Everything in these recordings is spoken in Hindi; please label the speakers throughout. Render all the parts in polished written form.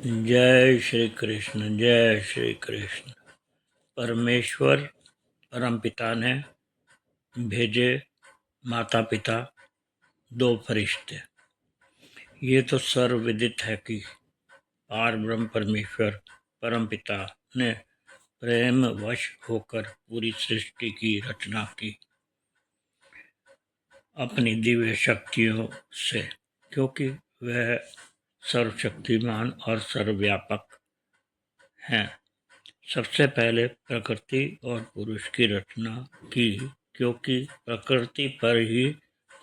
Speaker 1: जय श्री कृष्ण। जय श्री कृष्ण। परमेश्वर परमपिता ने भेजे माता पिता दो फरिश्ते। ये तो सर्वविदित है कि पार ब्रह्म परमेश्वर परमपिता ने प्रेम वश होकर पूरी सृष्टि की रचना की अपनी दिव्य शक्तियों से, क्योंकि वह सर्वशक्तिमान और सर्वव्यापक हैं। सबसे पहले प्रकृति और पुरुष की रचना की, क्योंकि प्रकृति पर ही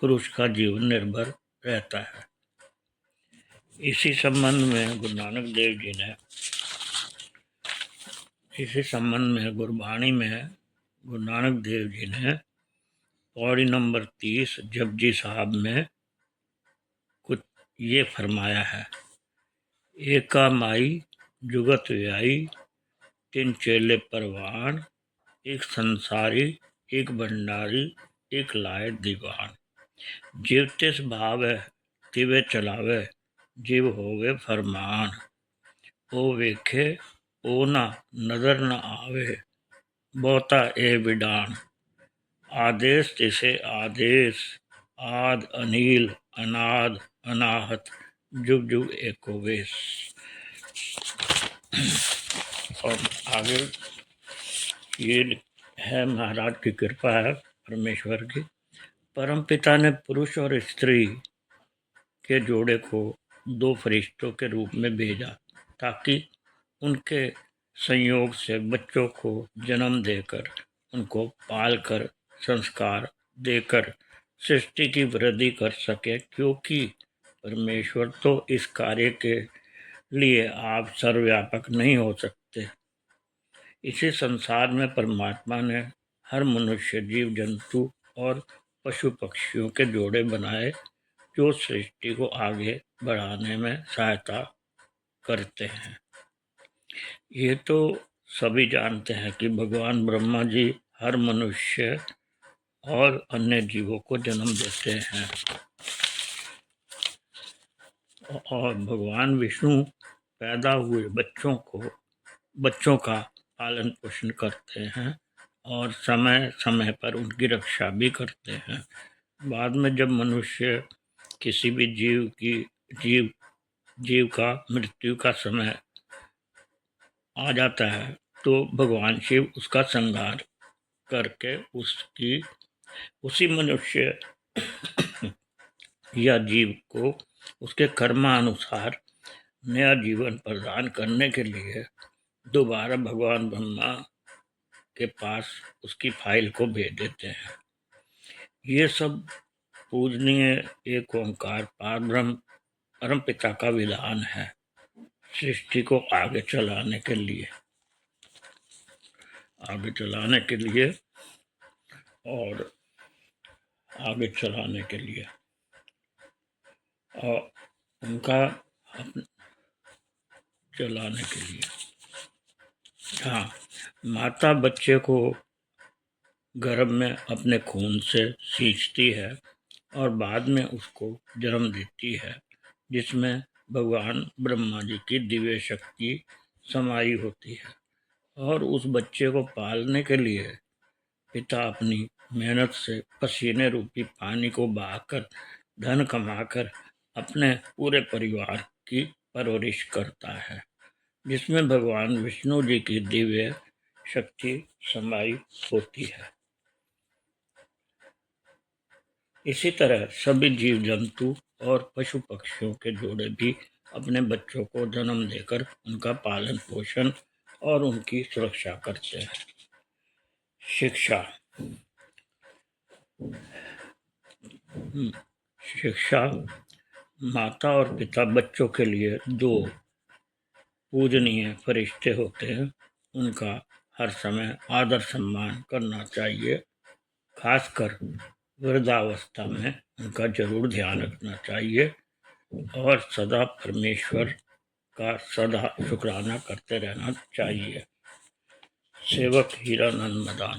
Speaker 1: पुरुष का जीवन निर्भर रहता है। इसी संबंध में गुरबाणी में गुरु नानक देव जी ने पौड़ी नंबर 30 जपजी साहब में कुछ ये फरमाया है। एका माई जुगत व्याई, तीन चेले परवान, एक संसारी, एक भंडारी, एक लाए दीवान। जीव तिस भावे तिवे चलावे, जीव होवे फरमान। ओ वेखे ओ ना नजर न आवे, बहुता ए विडान। आदेश तिसे आदेश, आद अनिल अनाद अनाहत, जुग जुग एको वेश। और आगे ये है महाराज की कृपा है परमेश्वर की। परमपिता ने पुरुष और स्त्री के जोड़े को दो फरिश्तों के रूप में भेजा, ताकि उनके संयोग से बच्चों को जन्म देकर, उनको पालकर, संस्कार देकर सृष्टि की वृद्धि कर सके, क्योंकि परमेश्वर तो इस कार्य के लिए आप सर्वव्यापक नहीं हो सकते। इसी संसार में परमात्मा ने हर मनुष्य, जीव जंतु और पशु पक्षियों के जोड़े बनाए, जो सृष्टि को आगे बढ़ाने में सहायता करते हैं। ये तो सभी जानते हैं कि भगवान ब्रह्मा जी हर मनुष्य और अन्य जीवों को जन्म देते हैं, और भगवान विष्णु पैदा हुए बच्चों का पालन पोषण करते हैं और समय समय पर उनकी रक्षा भी करते हैं। बाद में जब मनुष्य किसी भी जीव का मृत्यु का समय आ जाता है, तो भगवान शिव उसका संहार करके उसी मनुष्य या जीव को उसके कर्मानुसार नया जीवन प्रदान करने के लिए दोबारा भगवान ब्रह्मा के पास उसकी फाइल को भेज देते हैं। ये सब पूजनीय एक ओंकार पार ब्रह्म परम पिता का विधान है, सृष्टि को आगे चलाने के लिए और उनका चलाने के लिए। हाँ, माता बच्चे को गर्भ में अपने खून से सींचती है और बाद में उसको जन्म देती है, जिसमें भगवान ब्रह्मा जी की दिव्य शक्ति समाई होती है। और उस बच्चे को पालने के लिए पिता अपनी मेहनत से पसीने रूपी पानी को बहाकर, धन कमाकर अपने पूरे परिवार की परवरिश करता है, जिसमें भगवान विष्णु जी की दिव्य शक्ति समाई होती है। इसी तरह सभी जीव जंतु और पशु पक्षियों के जोड़े भी अपने बच्चों को जन्म देकर उनका पालन पोषण और उनकी सुरक्षा करते हैं। शिक्षा माता और पिता बच्चों के लिए दो पूजनीय फरिश्ते होते हैं। उनका हर समय आदर सम्मान करना चाहिए। खासकर वृद्धावस्था में उनका जरूर ध्यान रखना चाहिए और सदा परमेश्वर का सदा शुक्राना करते रहना चाहिए। सेवक हीरानंद मदान।